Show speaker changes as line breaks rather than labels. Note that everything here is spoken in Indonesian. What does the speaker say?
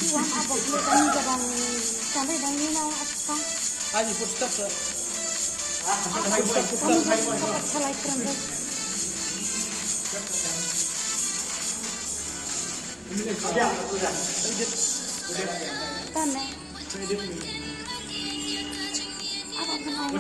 Uang apa boleh kami kadang sampai dan ini mau apa?
Ayo footstep.
Kami dapat selai keren. Tanah. Apa pun awal.